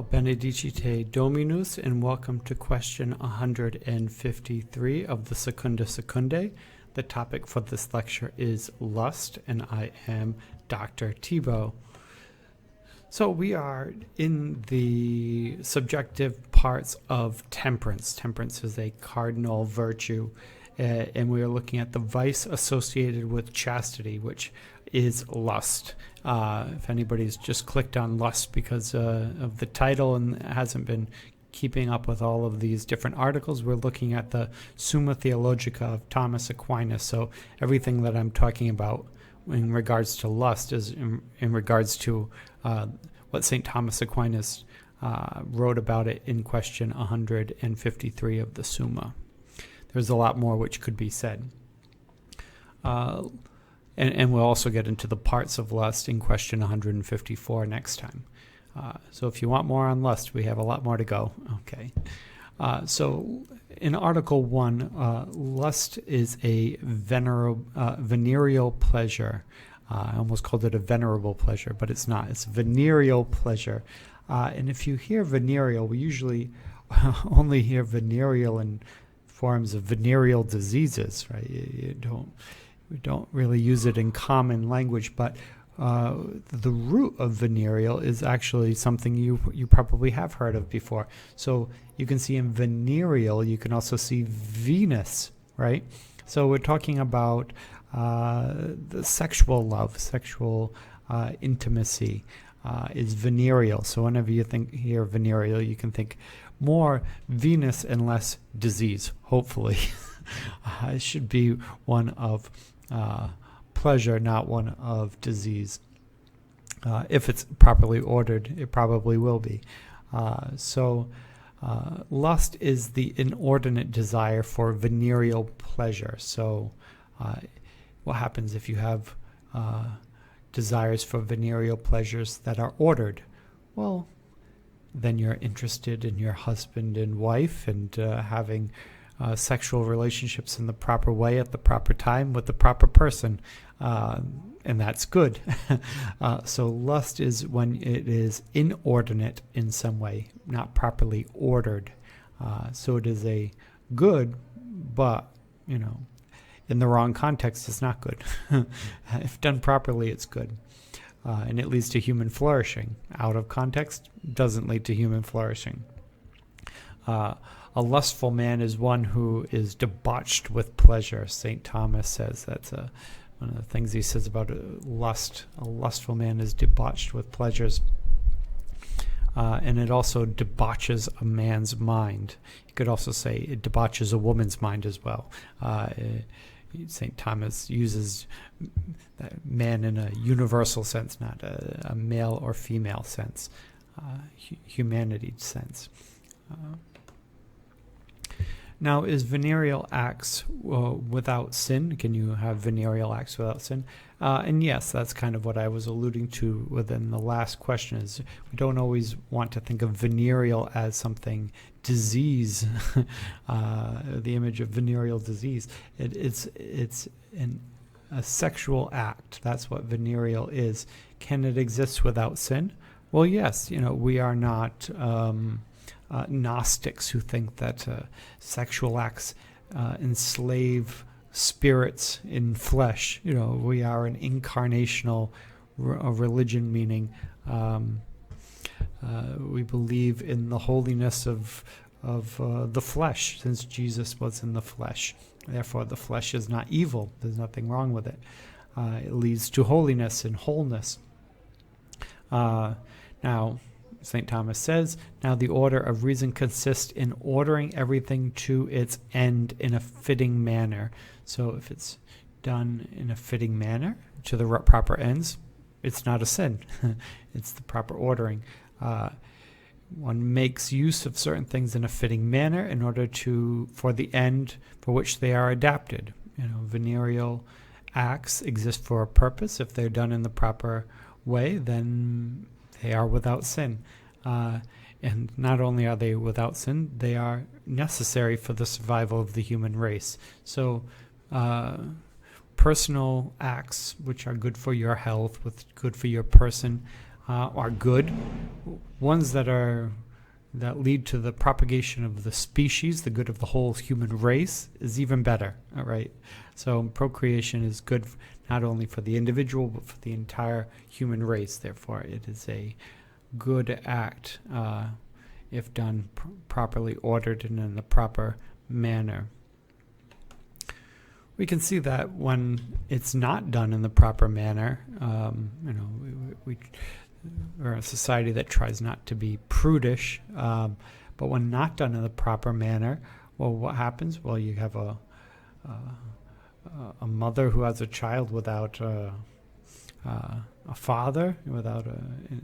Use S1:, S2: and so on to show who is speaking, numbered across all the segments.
S1: Benedicite Dominus, and welcome to question 153 of the Secunda Secundae. The topic for this lecture is lust, and I am Dr. Thibault. So we are in the subjective parts of temperance. Temperance is a cardinal virtue, and we are looking at the vice associated with chastity, which is lust. If anybody's just clicked on lust because of the title and hasn't been keeping up with all of these different articles, we're looking at the Summa Theologica of Thomas Aquinas. So everything that I'm talking about in regards to lust is in regards to what St. Thomas Aquinas wrote about it in question 153 of the Summa. There's a lot more which could be said. And we'll also get into the parts of lust in question 154 next time. So if you want more on lust, we have a lot more to go. Okay. So in Article 1, lust is a venereal pleasure. I almost called it a venerable pleasure, but it's not. It's venereal pleasure. And if you hear venereal, we usually only hear venereal in forms of venereal diseases, right? We don't really use it in common language, but the root of venereal is actually something you probably have heard of before. So you can see in venereal, you can also see venous, right? So we're talking about the sexual love, sexual intimacy is venereal. So whenever you hear venereal, you can think more venous and less disease, hopefully. It should be one of pleasure, not one of disease. If it's properly ordered, it probably will be. So lust is the inordinate desire for venereal pleasure. So what happens if you have desires for venereal pleasures that are ordered? Well, then you're interested in your husband and wife and having sexual relationships in the proper way at the proper time with the proper person, and that's good. So lust is when it is inordinate in some way, not properly ordered. So it is a good, but in the wrong context, it's not good. If done properly, it's good. And it leads to human flourishing. Out of context, doesn't lead to human flourishing. A lustful man is one who is debauched with pleasure. St. Thomas says that's one of the things he says about lust. A lustful man is debauched with pleasures. And it also debauches a man's mind. You could also say it debauches a woman's mind as well. St. Thomas uses man in a universal sense, not a male or female sense, humanity sense. Now, is venereal acts without sin? Can you have venereal acts without sin? And yes, that's kind of what I was alluding to within the last question. Is we don't always want to think of venereal as something disease, the image of venereal disease. It's a sexual act. That's what venereal is. Can it exist without sin? Well, yes. We are not Gnostics who think that sexual acts enslave spirits in flesh. We are an incarnational religion, meaning we believe in the holiness of the flesh, since Jesus was in the flesh. Therefore, the flesh is not evil. There's nothing wrong with it. It leads to holiness and wholeness. Now, St. Thomas says, now the order of reason consists in ordering everything to its end in a fitting manner. So if it's done in a fitting manner to the proper ends, it's not a sin. It's the proper ordering. One makes use of certain things in a fitting manner in order for the end for which they are adapted. Venereal acts exist for a purpose. If they're done in the proper way, then they are without sin. And not only are they without sin, they are necessary for the survival of the human race. So personal acts which are good for your health, good for your person, are good. Ones that lead to the propagation of the species, the good of the whole human race, is even better. All right. So procreation is good not only for the individual but for the entire human race. Therefore, it is a good act if done properly ordered and in the proper manner. We can see that when it's not done in the proper manner, we're a society that tries not to be prudish, but when not done in the proper manner, well, what happens? Well, you have a mother who has a child without a father,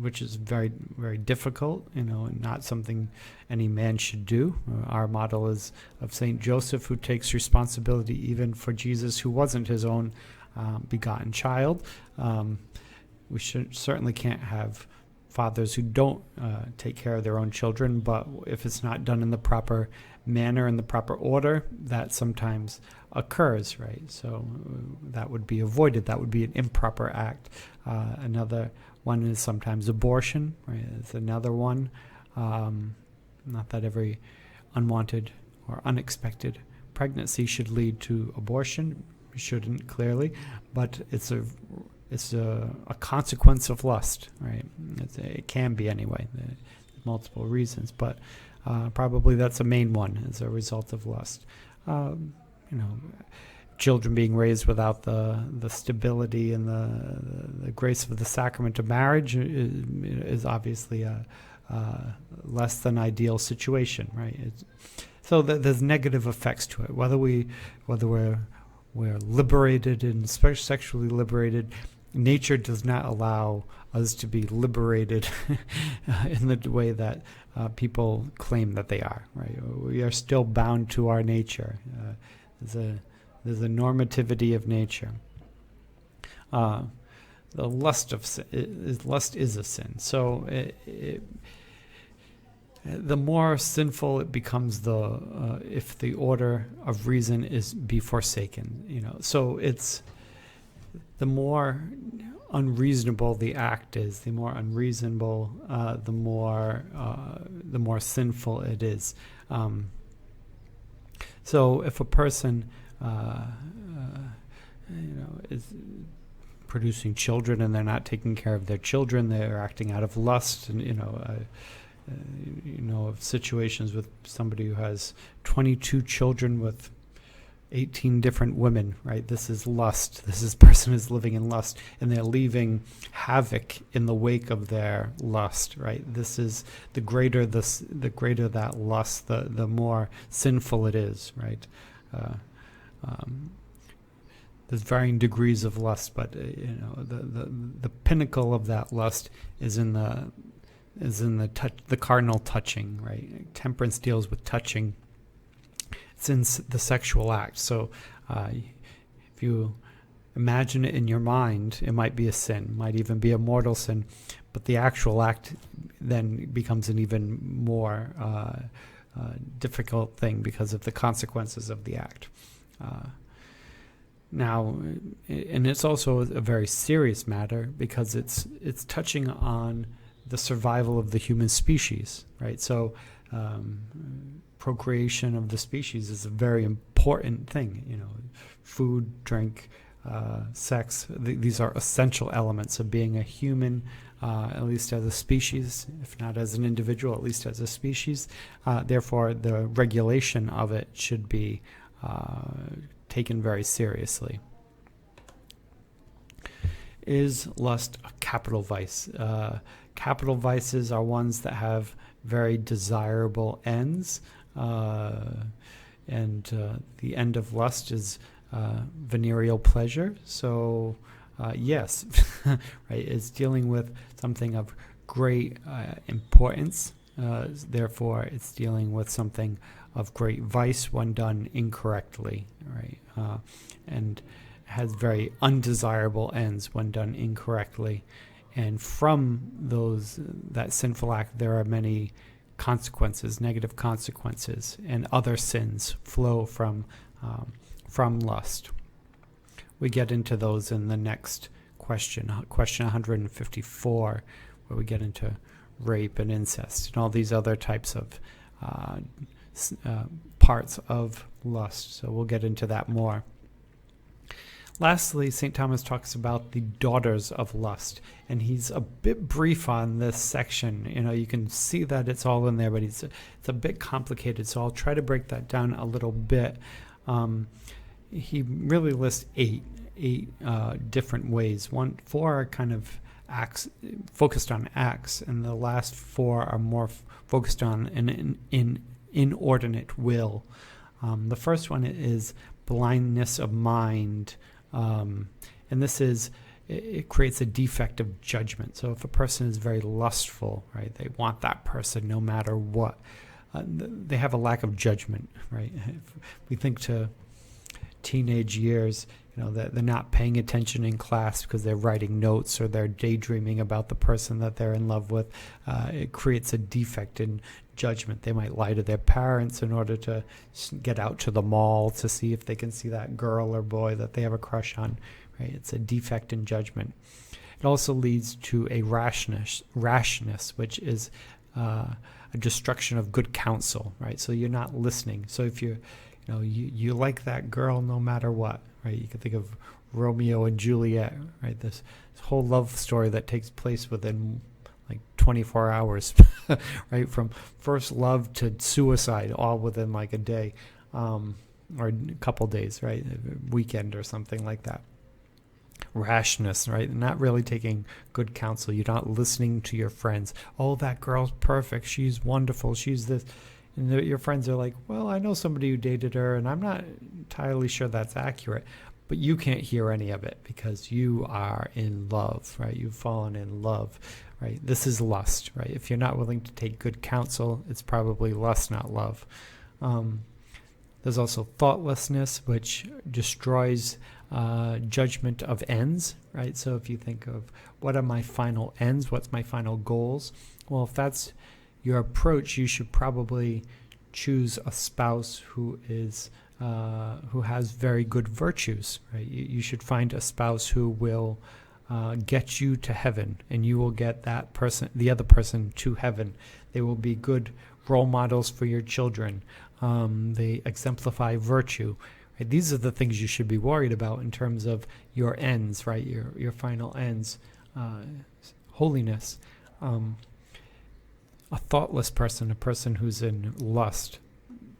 S1: which is very, very difficult, and not something any man should do. Our model is of Saint Joseph, who takes responsibility even for Jesus, who wasn't his own begotten child. We certainly can't have fathers who don't take care of their own children, but if it's not done in the proper manner, in the proper order, that sometimes occurs, right? So that would be avoided. That would be an improper act. Another one is sometimes abortion, right? It's another one. Not that every unwanted or unexpected pregnancy should lead to abortion. It shouldn't, clearly, but it's a consequence of lust, right? It can be anyway. There's multiple reasons, but probably that's a main one as a result of lust. Children being raised without the stability and the grace of the sacrament of marriage is obviously a less than ideal situation, right? So there's negative effects to it. Whether we're liberated and sexually liberated, nature does not allow us to be liberated in the way that people claim that they are, right? We are still bound to our nature. There's a normativity of nature. The lust is a sin. So the more sinful it becomes, if the order of reason be forsaken. So it's the more unreasonable the act is, the more unreasonable, the more sinful it is. So if a person is producing children and they're not taking care of their children, they're acting out of lust, and of situations with somebody who has 22 children with 18 different women, right? This is lust. This person is living in lust, and they're leaving havoc in the wake of their lust, right? This is the greater that lust, the more sinful it is, right? There's varying degrees of lust, but the pinnacle of that lust is in the cardinal touching, right? Temperance deals with touching. It's in the sexual act. So if you imagine it in your mind, it might be a sin, might even be a mortal sin, but the actual act then becomes an even more difficult thing because of the consequences of the act. Now, and it's also a very serious matter because it's touching on the survival of the human species, right? So procreation of the species is a very important thing. Food, drink, sex, these are essential elements of being a human, at least as a species, if not as an individual, at least as a species. Therefore, the regulation of it should be taken very seriously. Is lust a capital vice? Capital vices are ones that have very desirable ends, and the end of lust is venereal pleasure. So yes, right, it's dealing with something of great importance. Therefore, it's dealing with something of great vice when done incorrectly, right? And has very undesirable ends when done incorrectly. And from that sinful act, there are many consequences, negative consequences, and other sins flow from lust. We get into those in the next question, question 154, where we get into rape and incest and all these other types of parts of lust. So we'll get into that more. Lastly, St. Thomas talks about the daughters of lust, and he's a bit brief on this section. You can see that it's all in there, but it's a bit complicated, so I'll try to break that down a little bit. He really lists eight different ways. 4 are kind of acts, focused on acts, and the last 4 are more focused on an inordinate will. The first one is blindness of mind. And this it creates a defect of judgment. So if a person is very lustful, right, they want that person no matter what, they have a lack of judgment, right? If we think to teenage years, that they're not paying attention in class because they're writing notes or they're daydreaming about the person that they're in love with. It creates a defect in judgment. They might lie to their parents in order to get out to the mall to see if they can see that girl or boy that they have a crush on. Right? It's a defect in judgment. It also leads to a rashness, which is a destruction of good counsel. Right? So you're not listening. So if you like that girl no matter what. Right? You can think of Romeo and Juliet. Right? This whole love story that takes place within 24 hours, right? From first love to suicide, all within a day, or a couple days, right? A weekend or something like that. Rashness, right? Not really taking good counsel. You're not listening to your friends. Oh, that girl's perfect. She's wonderful. She's this. And your friends are like, well, I know somebody who dated her, and I'm not entirely sure that's accurate. But you can't hear any of it because you are in love, right? You've fallen in love. Right, this is lust, right? If you're not willing to take good counsel, it's probably lust, not love. There's also thoughtlessness, which destroys judgment of ends, right? So if you think of what are my final ends, what's my final goals? Well, if that's your approach, you should probably choose a spouse who has very good virtues, right? You should find a spouse who will get you to heaven, and you will get that person, the other person, to heaven. They will be good role models for your children. They exemplify virtue. Right? These are the things you should be worried about in terms of your ends, right? Your final ends, holiness. A thoughtless person, a person who's in lust,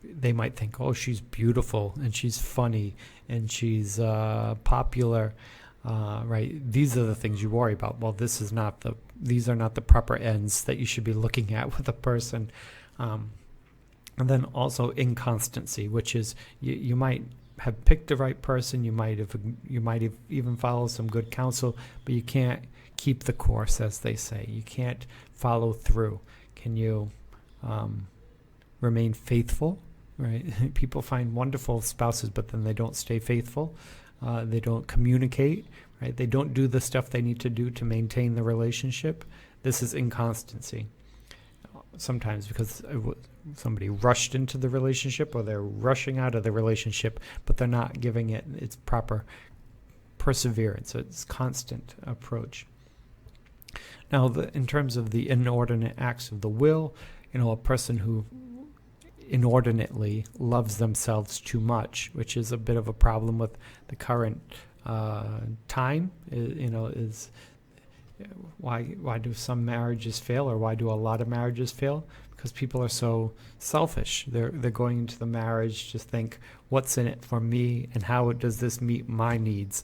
S1: they might think, oh, she's beautiful and she's funny and she's popular. Right, these are the things you worry about. Well, these are not the proper ends that you should be looking at with a person. And then also inconstancy, which is you might have picked the right person, you might have even followed some good counsel, but you can't keep the course, as they say. You can't follow through. Can you remain faithful? Right, people find wonderful spouses, but then they don't stay faithful. They don't communicate, right? They don't do the stuff they need to do to maintain the relationship. This is inconstancy. Sometimes because somebody rushed into the relationship or they're rushing out of the relationship, but they're not giving it its proper perseverance, its constant approach. Now, in terms of the inordinate acts of the will, a person who inordinately loves themselves too much, which is a bit of a problem with the current time. Is why do some marriages fail, or why do a lot of marriages fail? Because people are so selfish. They're going into the marriage to think, what's in it for me, and how does this meet my needs,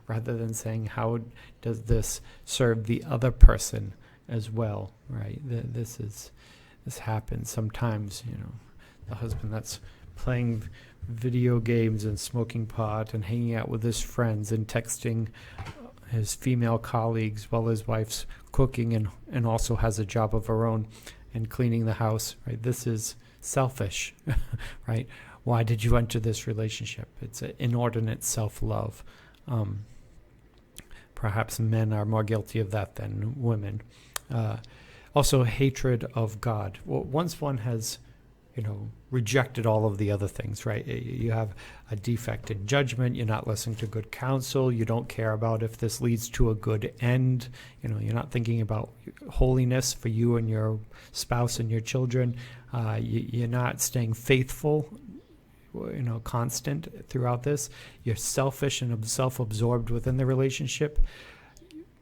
S1: rather than saying, how does this serve the other person as well? Right? This happens sometimes. The husband that's playing video games and smoking pot and hanging out with his friends and texting his female colleagues while his wife's cooking and also has a job of her own and cleaning the house. Right? This is selfish. Right? Why did you enter this relationship? It's an inordinate self-love. Perhaps men are more guilty of that than women. Also, hatred of God. Well, once one has rejected all of the other things, right? You have a defect in judgment. You're not listening to good counsel. You don't care about if this leads to a good end. You're not thinking about holiness for you and your spouse and your children. You're not staying faithful, constant throughout this. You're selfish and self-absorbed within the relationship.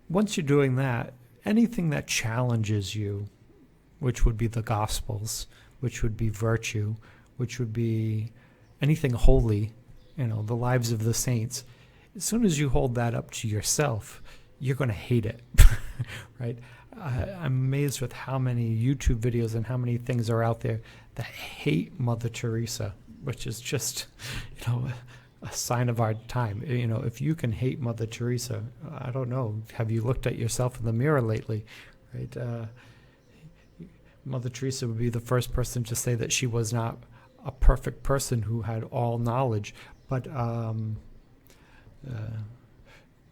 S1: Once you're doing that, anything that challenges you, which would be the Gospels, which would be virtue, which would be anything holy, the lives of the saints, as soon as you hold that up to yourself, you're going to hate it, right? I'm amazed with how many YouTube videos and how many things are out there that hate Mother Teresa, which is just, a sign of our time. If you can hate Mother Teresa, I don't know, have you looked at yourself in the mirror lately, right? Mother Teresa would be the first person to say that she was not a perfect person who had all knowledge, but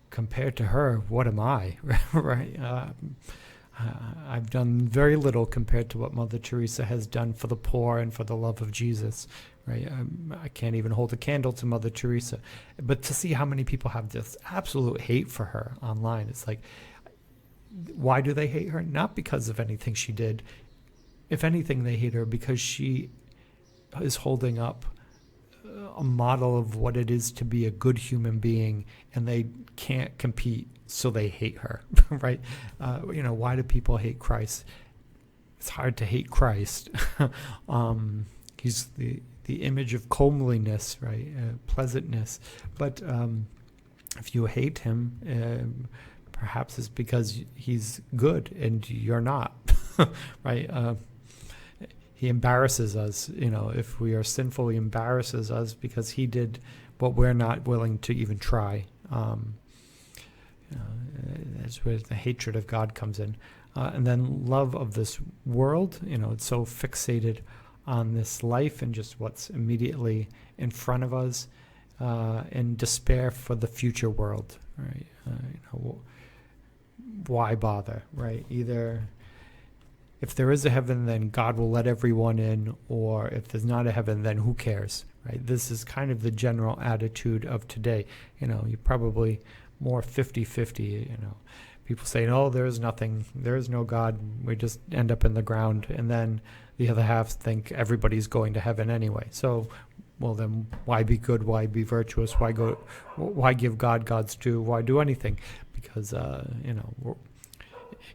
S1: compared to her, what am I, right? I've done very little compared to what Mother Teresa has done for the poor and for the love of Jesus, right? I can't even hold a candle to Mother Teresa. But to see how many people have this absolute hate for her online, it's like, why do they hate her? Not because of anything she did. If anything, they hate her because she is holding up a model of what it is to be a good human being, and they can't compete, so they hate her, right? Why do people hate Christ? It's hard to hate Christ. He's the image of comeliness, right? Pleasantness. But if you hate him, perhaps it's because he's good and you're not, right? He embarrasses us. If we are sinful, he embarrasses us because he did what we're not willing to even try. That's where the hatred of God comes in. And then love of this world, it's so fixated on this life and just what's immediately in front of us, and despair for the future world, right? Why bother, right? Either if there is a heaven, then God will let everyone in, or if there's not a heaven, then who cares, right? This is kind of the general attitude of today. You're probably more 50-50, people say, no, there is nothing, there is no God, we just end up in the ground, and then the other half think everybody's going to heaven anyway. So, well, then why be good, why be virtuous, why give God God's due, why do anything? Because,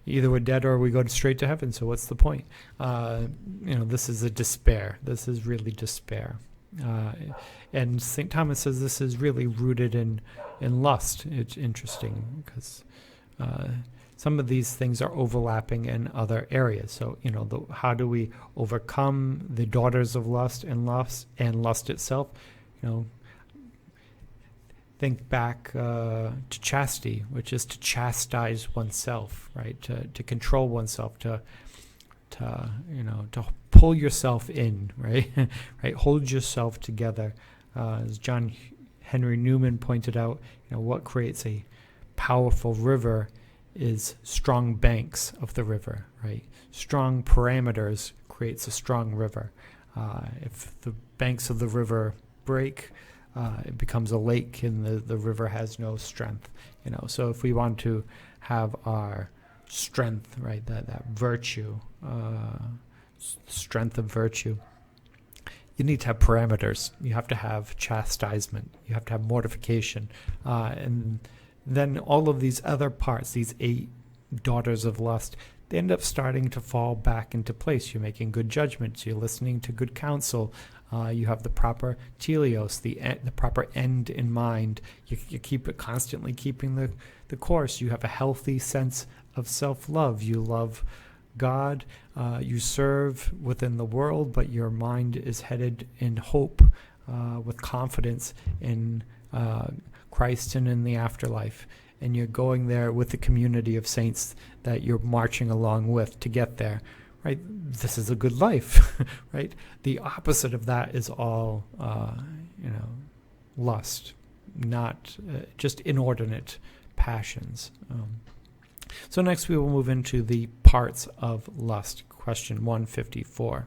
S1: either we're dead or we go straight to heaven, so what's the point? This is a despair. This is really despair. And St. Thomas says this is really rooted in lust. It's interesting because some of these things are overlapping in other areas. So, how do we overcome the daughters of lust and lust itself? Think back to chastity, which is to chastise oneself, right? To control oneself, to pull yourself in, right? Right? Hold yourself together. As John Henry Newman pointed out, what creates a powerful river is strong banks of the river, right? Strong parameters creates a strong river. If the banks of the river break, it becomes a lake, and the river has no strength. So if we want to have our strength, right, that virtue, strength of virtue, you need to have parameters. You have to have chastisement. You have to have mortification, and then all of these other parts, these 8 daughters of lust, they end up starting to fall back into place. You're making good judgments. You're listening to good counsel. You have the proper teleos, the proper end in mind. You constantly keeping the course. You have a healthy sense of self-love. You love God. You serve within the world, but your mind is headed in hope, with confidence in Christ and in the afterlife. And you're going there with the community of saints that you're marching along with to get there. Right? This is a good life, right? The opposite of that is all, lust, not just inordinate passions. So next we will move into the parts of lust, question 154.